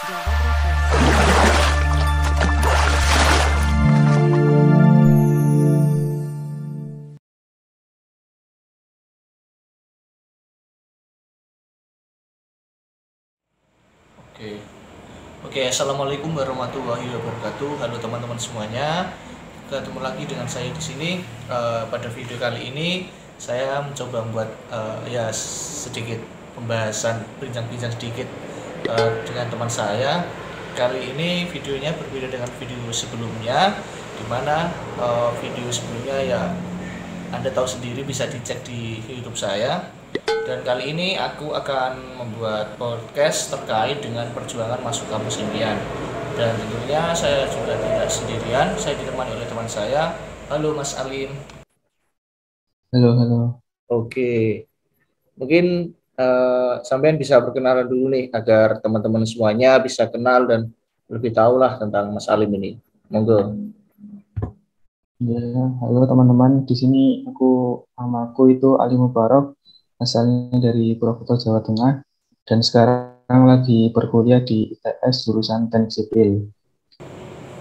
Java Broadcast. Oke, oke. Assalamualaikum warahmatullahi wabarakatuh. Halo teman-teman semuanya. Ketemu lagi dengan saya di sini. Pada video kali ini saya mencoba membuat ya sedikit pembahasan, bincang-bincang sedikit dengan teman saya. Kali ini videonya berbeda dengan video sebelumnya, dimana video sebelumnya ya Anda tahu sendiri, bisa dicek di YouTube saya. Dan kali ini aku akan membuat podcast terkait dengan perjuangan masuk kampus impian. Dan tentunya saya juga tidak sendirian, saya ditemani oleh teman saya. Halo Mas Alim. Halo, halo. Oke, mungkin sampean bisa perkenalan dulu nih agar teman-teman semuanya bisa kenal dan lebih tahu lah tentang Mas Alim ini. Monggo. Ya, halo teman-teman. Di sini namaku itu Ali Mubarok, asalnya dari Purwokerto, Jawa Tengah, dan sekarang lagi berkuliah di ITS jurusan Teknik Sipil.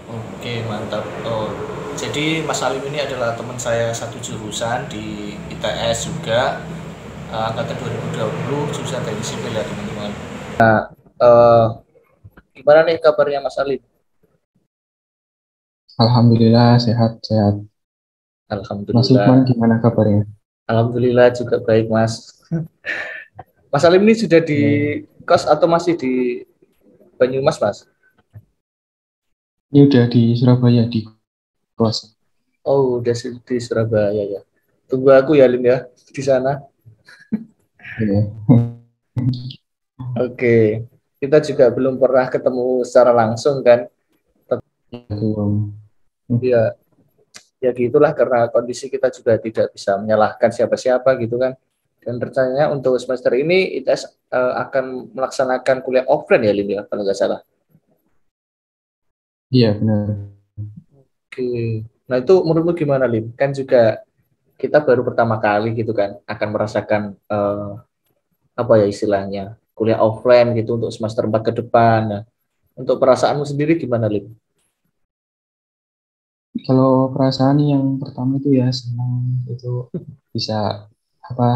Oke, mantap. Oh, jadi Mas Alim ini adalah teman saya satu jurusan di ITS juga, angkatan 2020, jurusan teknik sipil ya teman-teman. Eh, Gimana nih kabarnya Mas Alim? Alhamdulillah sehat-sehat. Mas Lukman Alhamdulillah. gimana kabarnya? Alhamdulillah juga baik Mas. Mas Alim ini sudah di Ya, kos atau masih di Banyumas Mas? ini udah di Surabaya di kos. Oh, udah di Surabaya ya. Tunggu aku ya Lim ya di sana. Ya. Oke. Kita juga belum pernah ketemu secara langsung kan. Belum. Ya, ya gitulah, karena kondisi kita juga tidak bisa menyalahkan siapa-siapa gitu kan. Dan rencananya untuk semester ini ITS akan melaksanakan kuliah offline ya Lim ya, kalau nggak salah. Iya, benar. Oke. Nah itu menurutmu gimana Lim? Kan juga kita baru pertama kali gitu kan akan merasakan apa ya istilahnya kuliah offline gitu untuk semester 4 ke depan. Nah, untuk perasaanmu sendiri gimana Lim? Kalau perasaan yang pertama itu ya senang, itu bisa apa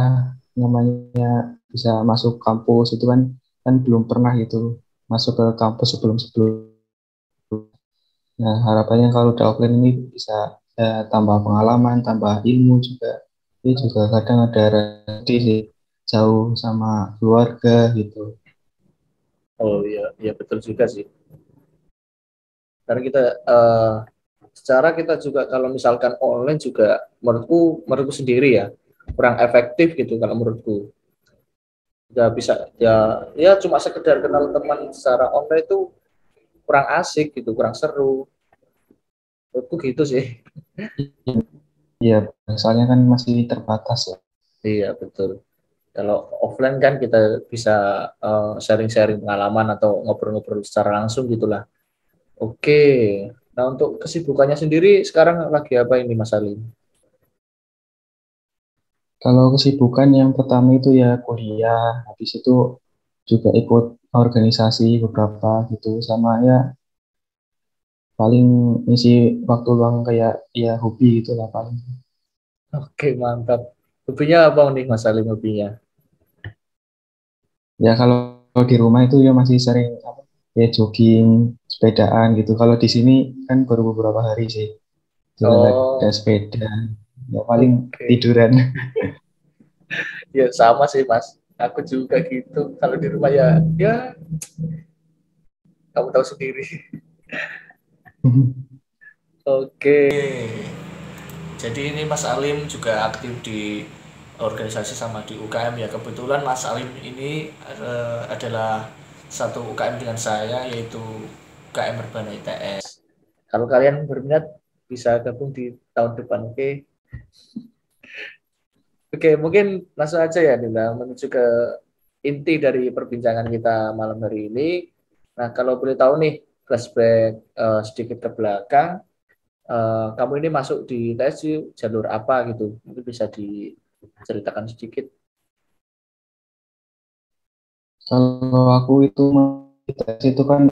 namanya, bisa masuk kampus itu kan kan belum pernah gitu masuk ke kampus sebelum-sebelum. Nah, harapannya kalau udah offline ini bisa tambah pengalaman, tambah ilmu juga. Ini juga kadang ada relasi sih, jauh sama keluarga gitu. Oh iya, iya betul juga sih. Karena kita secara kita juga kalau misalkan online juga menurutku sendiri ya kurang efektif gitu kalau menurutku. Ya bisa ya cuma sekedar kenal teman secara online itu kurang asik gitu, kurang seru. Menurutku gitu sih. Iya, soalnya kan masih terbatas ya. Iya betul. Kalau offline kan kita bisa sharing-sharing pengalaman atau ngobrol-ngobrol secara langsung gitulah. Oke. Nah untuk kesibukannya sendiri sekarang lagi apa ini Mas Ali? Kalau kesibukan yang pertama itu ya kuliah, habis itu juga ikut organisasi beberapa gitu, sama ya paling isi waktu luang kayak ya hobi gitu lah paling. Oke mantap. Hobinya apa nih Mas Ali hobinya? Ya kalau di rumah itu ya masih sering apa, ya jogging, sepedaan gitu. Kalau di sini kan baru beberapa hari sih jalan ada Oh sepeda, ya paling oke. tiduran. Ya sama sih Mas. Aku juga gitu. Kalau di rumah ya kamu tahu sendiri. Oke. Jadi ini Mas Alim juga aktif di organisasi sama di UKM ya. Kebetulan Mas Alim ini adalah satu UKM dengan saya, yaitu UKM Rebana ITS. Kalau kalian berminat bisa gabung di tahun depan, oke? Oke, mungkin langsung aja ya Nila menuju ke inti dari perbincangan kita malam hari ini. Nah, kalau boleh tahu nih flashback sedikit ke belakang, kamu ini masuk di ITS jalur apa gitu? Mungkin bisa diceritakan sedikit. Kalau aku itu itu kan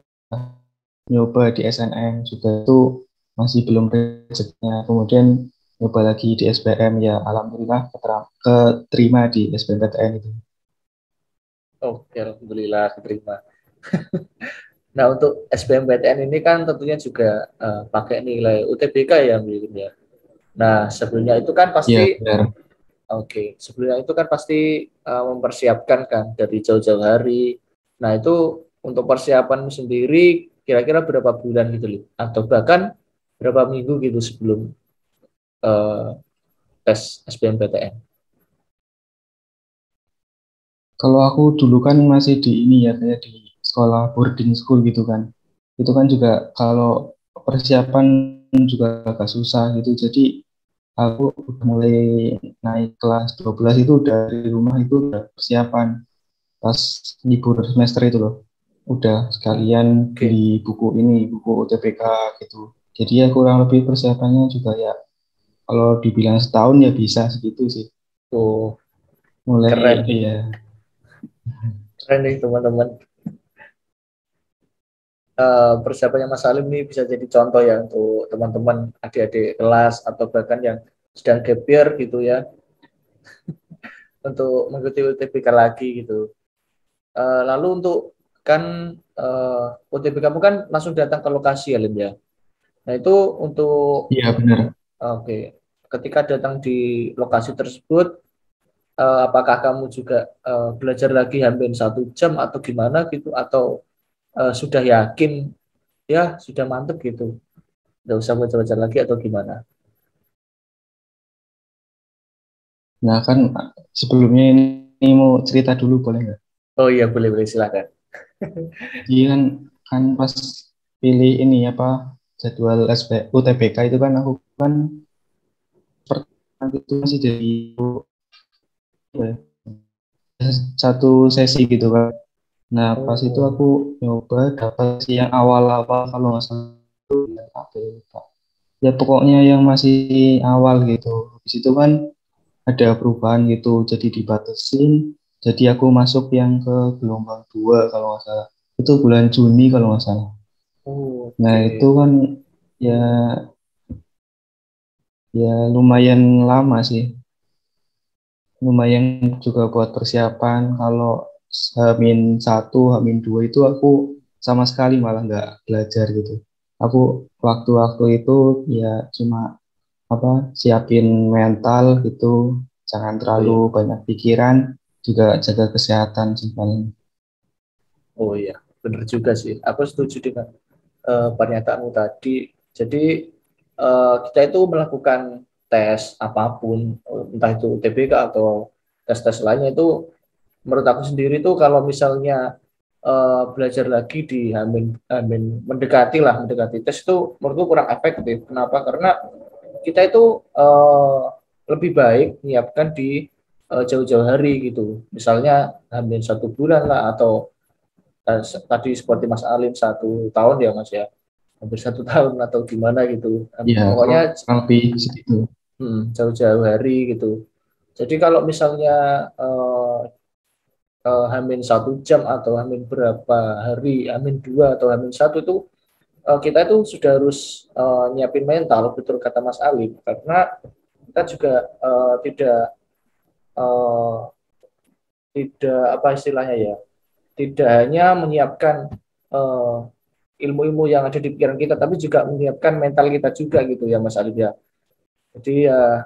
nyoba di SNM juga itu masih belum rezekinya. Kemudian nyoba lagi di SBM, ya alhamdulillah keterima di SBMPTN itu. Oke, alhamdulillah diterima. Nah, untuk SBMPTN ini kan tentunya juga pakai nilai UTBK ya, mungkin ya. Nah, sebelumnya itu kan Iya, pasti benar. sebelumnya itu kan pasti mempersiapkan kan dari jauh-jauh hari. Nah, itu untuk persiapan sendiri kira-kira berapa bulan gitu loh, atau bahkan berapa minggu gitu sebelum eh, tes SBMPTN. Kalau aku dulu kan masih di ini ya, kayak di sekolah boarding school gitu kan. Itu kan juga kalau persiapan juga agak susah gitu. Jadi aku udah mulai naik kelas 12 itu dari rumah itu udah persiapan pas libur semester itu loh. Udah sekalian Oke. beli buku ini, buku UTBK gitu. Jadi ya kurang lebih persiapannya juga ya kalau dibilang setahun ya bisa segitu sih. Oh, Mulai keren nih. ya. Keren nih teman-teman. Persiapannya Mas Salim ini bisa jadi contoh ya untuk teman-teman adik-adik kelas atau bahkan yang sedang gap year gitu ya, untuk mengikuti UTBK lagi gitu. Lalu untuk kan UTBK kamu kan langsung datang ke lokasi ya, Lim ya. Nah itu untuk Iya benar. oke, ketika datang di lokasi tersebut, apakah kamu juga belajar lagi hampir 1 jam atau gimana gitu, atau sudah yakin ya sudah mantep gitu, nggak usah baca-baca lagi atau gimana? Nah kan sebelumnya ini mau cerita dulu boleh nggak? Oh iya, boleh boleh silakan. Jadi kan pas pilih ini apa jadwal UTBK itu kan aku kan pertama itu masih dari satu sesi gitu kan. Nah pas itu Oh, aku nyoba dapat yang awal-awal kalau nggak salah itu ya, apa ya, lupa. Ya pokoknya yang masih awal gitu. Habis itu kan ada perubahan gitu, jadi dibatasin. Jadi aku masuk yang ke gelombang 2 kalau nggak salah. Itu bulan Juni kalau nggak salah. Nah itu oke. kan ya ya lumayan lama sih. Lumayan juga buat persiapan. Kalau H-1, H-2 itu aku sama sekali malah nggak belajar gitu. Aku waktu-waktu itu ya cuma apa siapin mental gitu, jangan Oh terlalu iya. banyak pikiran, juga jaga kesehatan sih paling. Oh iya, benar juga sih. Aku setuju dengan pernyataanmu tadi. Jadi kita itu melakukan tes apapun, entah itu UTBK atau tes-tes lainnya itu, menurut aku sendiri tuh kalau misalnya belajar lagi di Hamin mendekati tes itu, menurutku kurang efektif. Kenapa? Karena kita itu lebih baik menyiapkan di jauh-jauh hari gitu. Misalnya Hamin 1 bulan lah, atau tadi seperti Mas Alim 1 tahun ya Mas ya, hampir 1 tahun atau gimana gitu. Ya Pokoknya kurang lebih segitu. jauh-jauh hari gitu. Jadi kalau misalnya Hamin 1 jam atau Hamin berapa hari, Hamin 2 atau Hamin 1 itu, kita itu sudah harus nyiapin mental, betul kata Mas Ali, karena kita juga uh, tidak apa istilahnya ya, tidak hanya menyiapkan uh, ilmu-ilmu yang ada di pikiran kita, tapi juga menyiapkan mental kita juga gitu ya Mas Ali ya. Jadi ya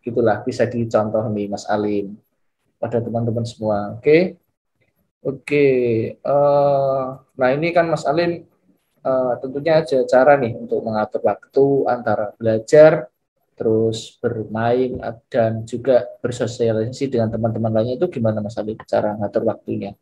gitulah, bisa dicontoh nih Mas Alim pada teman-teman semua. Oke. Oke, nah ini kan Mas Alim tentunya ada cara nih untuk mengatur waktu antara belajar, terus bermain, dan juga bersosialisasi dengan teman-teman lainnya. Itu gimana Mas Alim cara ngatur waktunya?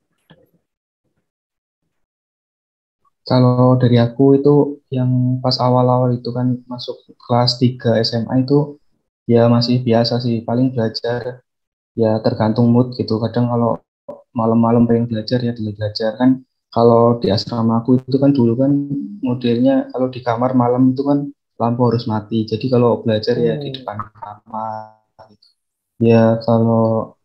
Kalau dari aku itu yang pas awal-awal itu kan masuk kelas 3 SMA itu ya masih biasa sih, paling belajar ya tergantung mood gitu. Kadang kalau malam-malam pengen belajar ya dulu belajar kan. Kalau di asrama aku itu kan dulu kan modelnya kalau di kamar malam itu kan lampu harus mati. Jadi kalau belajar ya di Oh, depan kamar. Ya kalau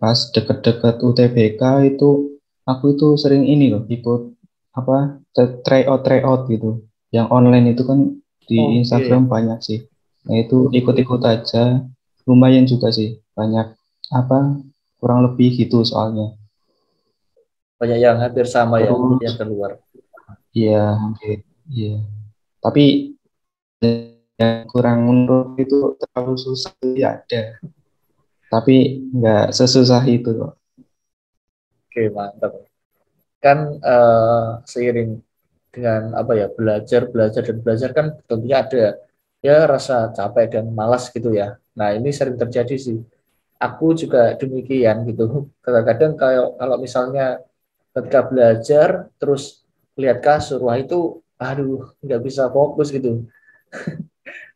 pas deket-deket UTBK itu aku itu sering ini loh ikut apa tryout gitu. Yang online itu kan di Oke, Instagram banyak sih. Nah itu ikut-ikut aja, lumayan juga sih, banyak apa kurang lebih gitu soalnya. banyak yang hampir sama ya Terus yang keluar. ya hampir iya. Tapi yang kurang menurut itu terlalu susah ya ada. Tapi nggak sesusah itu kok. Oke, mantap. Kan seiring dengan apa ya belajar belajar dan belajar kan tentunya ada ya rasa capek dan malas gitu ya. Nah ini sering terjadi sih. Aku juga demikian gitu. Kadang-kadang kalau misalnya ketika belajar terus lihat kasur, wah itu aduh nggak bisa fokus gitu,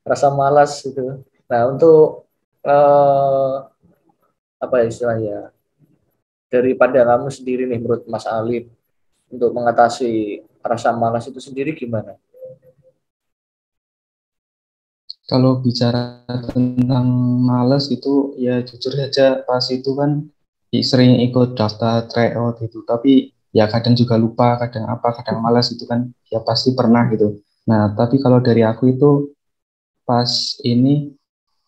rasa malas gitu. Nah untuk apa ya istilahnya dari pandanganmu sendiri nih menurut Mas Alim untuk mengatasi rasa malas itu sendiri gimana? Kalau bicara tentang males itu ya jujur saja pas itu kan sering ikut daftar tryout gitu. Tapi ya kadang juga lupa, kadang apa, kadang malas itu kan ya pasti pernah gitu. Nah, tapi kalau dari aku itu pas ini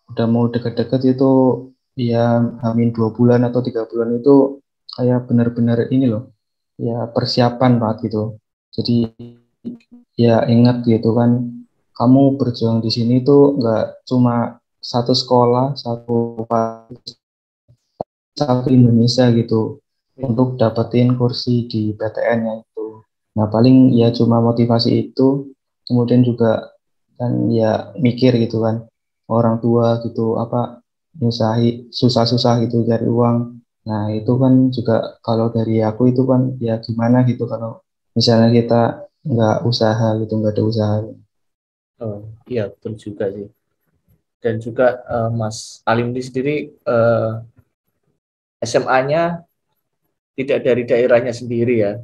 udah mau deket-deket itu ya hamin 2 bulan atau 3 bulan itu kayak benar-benar ini loh ya persiapan banget gitu. Jadi ya ingat gitu kan kamu berjuang di sini tuh nggak cuma satu sekolah, satu Indonesia gitu untuk dapetin kursi di PTN-nya itu. Nah paling ya cuma motivasi itu, kemudian juga kan ya mikir gitu kan orang tua gitu apa nyusahi susah-susah gitu cari uang. Nah itu kan juga kalau dari aku itu kan ya gimana gitu kalau misalnya kita nggak usaha gitu nggak ada usaha. Oh, iya betul juga sih. Dan juga Mas Alim ini sendiri SMA-nya tidak dari daerahnya sendiri ya,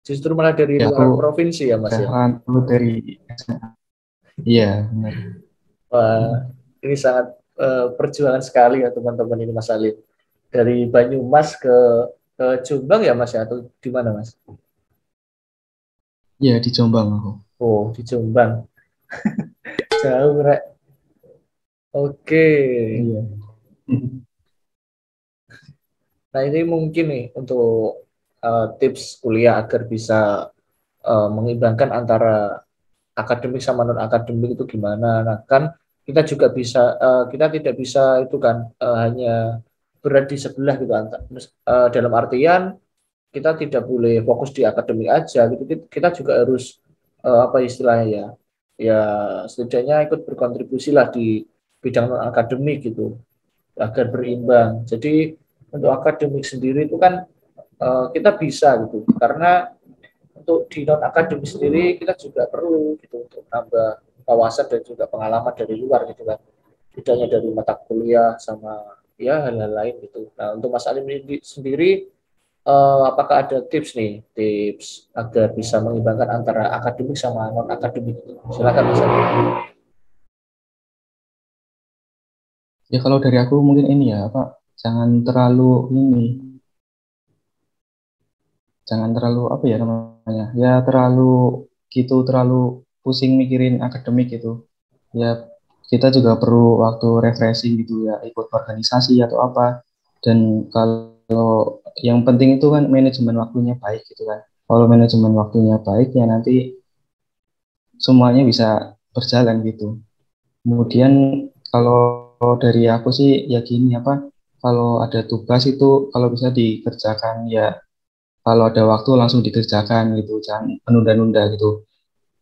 justru malah dari Ya luar aku provinsi ya Mas ya. udahan dulu dari SMA. Iya benar. Wah, ini sangat perjuangan sekali ya teman-teman ini Mas Alim. Dari Banyumas ke Jombang ya Mas ya, atau di mana Mas? Iya di Jombang aku. Oh, di Jombang. Jauh, Rek. Oke. Iya. Nah, ini mungkin nih untuk tips kuliah agar bisa mengimbangkan antara akademik sama non akademik itu gimana. Nah, kan kita juga bisa kita tidak bisa itu kan hanya berat di sebelah gitu dalam artian kita tidak boleh fokus di akademik aja gitu. Kita juga harus apa istilahnya ya? Ya setidaknya ikut berkontribusi lah di bidang non akademik gitu agar berimbang. Jadi untuk akademik sendiri itu kan kita bisa gitu karena untuk di non akademik sendiri kita juga perlu gitu untuk nambah wawasan dan juga pengalaman dari luar gitu kan, tidak hanya dari mata kuliah sama ya hal-hal lain gitu. Nah untuk Mas Alim sendiri apakah ada tips nih, tips agar bisa mengimbangkan antara akademik sama non akademik gitu? Silakan Mas Alim. Ya kalau dari aku mungkin ini ya apa jangan terlalu ini jangan terlalu apa ya namanya ya terlalu gitu terlalu pusing mikirin akademik gitu ya kita juga perlu waktu refreshing gitu ya ikut organisasi atau apa dan kalau yang penting itu kan manajemen waktunya baik gitu kan kalau manajemen waktunya baik ya nanti semuanya bisa berjalan gitu. Kemudian kalau dari aku sih ya gini apa, kalau ada tugas itu kalau bisa dikerjakan ya kalau ada waktu langsung dikerjakan gitu, jangan menunda-nunda gitu.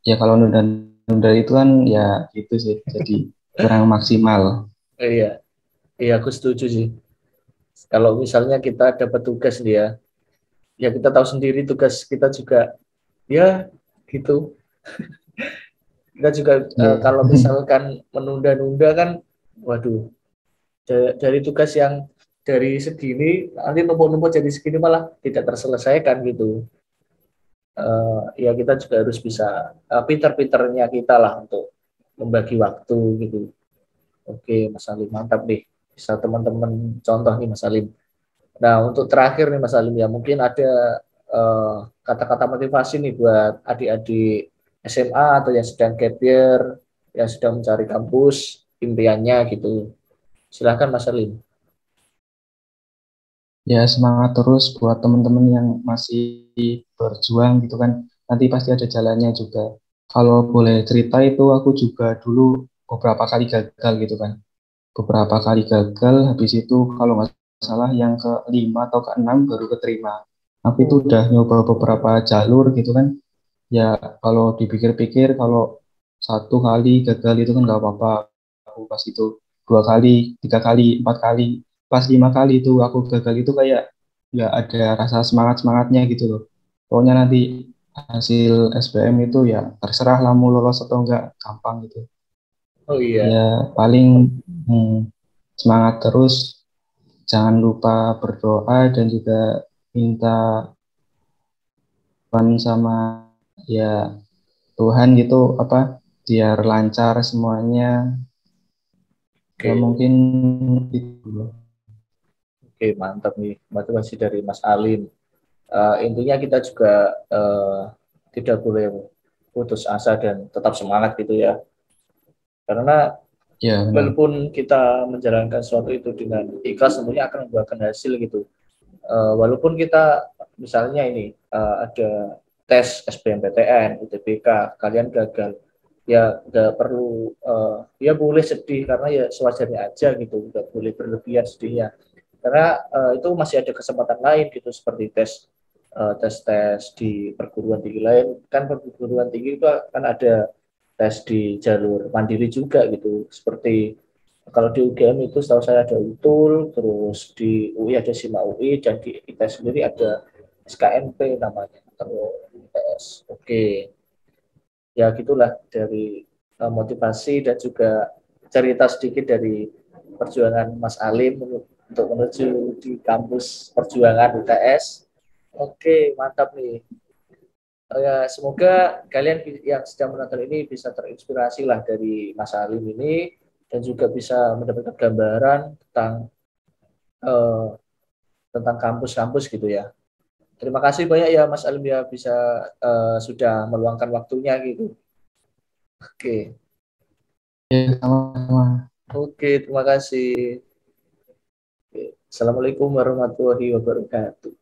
Ya kalau nunda-nunda itu kan ya gitu sih, jadi kurang maksimal. Iya, iya aku setuju sih. Kalau misalnya kita dapat tugas nih ya, ya kita tahu sendiri tugas kita juga ya gitu. Kita juga Ya, kalau misalkan menunda-nunda kan, waduh, dari tugas yang dari segini nanti numpuk-numpuk jadi segini malah tidak terselesaikan gitu. Ya kita juga harus bisa pinter-pinternya kita lah untuk membagi waktu gitu. Oke, Mas Alim mantap nih. Bisa teman-teman contoh nih Mas Alim. Nah untuk terakhir nih Mas Alim ya mungkin ada kata-kata motivasi nih buat adik-adik SMA atau yang sedang gap year, yang sedang mencari kampus impiannya gitu. Silahkan Mas Alim. Ya semangat terus buat teman-teman yang masih berjuang gitu kan. Nanti pasti ada jalannya juga. Kalau boleh cerita itu aku juga dulu beberapa kali gagal gitu kan. Beberapa kali gagal, habis itu kalau nggak salah yang ke-5 atau ke-6 baru keterima. Aku itu Oh, udah nyoba beberapa jalur gitu kan. Ya kalau dipikir-pikir kalau satu kali gagal itu kan nggak apa-apa. Aku pas itu 2 kali, 3 kali, 4 kali, pas 5 kali itu aku gagal itu kayak nggak ada rasa semangat-semangatnya gitu loh. Pokoknya nanti hasil SBM itu ya terserah lah mau lolos atau enggak, gampang gitu. oh iya. Ya paling hmm, semangat terus, jangan lupa berdoa dan juga minta Tuhan sama ya Tuhan gitu apa biar lancar semuanya. Ya Oke, mungkin itu. oke, mantap nih motivasi dari Mas Alim. Intinya kita juga tidak boleh putus asa dan tetap semangat gitu ya. Karena Ya benar. walaupun kita menjalankan sesuatu itu dengan ikhlas, tentunya akan membuahkan hasil gitu. Walaupun kita misalnya ini ada tes SBMPTN, UTBK, kalian gagal, ya nggak perlu ya boleh sedih karena ya sewajarnya aja gitu, nggak boleh berlebihan sedihnya karena itu masih ada kesempatan lain gitu seperti tes di perguruan tinggi lain kan perguruan tinggi itu kan ada tes di jalur mandiri juga gitu seperti kalau di UGM itu setahu saya ada UTUL, terus di UI ada SIMA UI, dan di ITS sendiri ada SKNP namanya, atau ITS. Oke, ya gitulah dari motivasi dan juga cerita sedikit dari perjuangan Mas Alim untuk menuju di kampus perjuangan UTS. Oke, mantap nih. Semoga kalian yang sedang menonton ini bisa terinspirasi lah dari Mas Alim ini dan juga bisa mendapatkan gambaran eh, tentang kampus-kampus gitu ya. Terima kasih banyak ya Mas Alim ya bisa sudah meluangkan waktunya gitu. Oke, Ya sama-sama. oke, terima kasih. Oke. Assalamualaikum warahmatullahi wabarakatuh.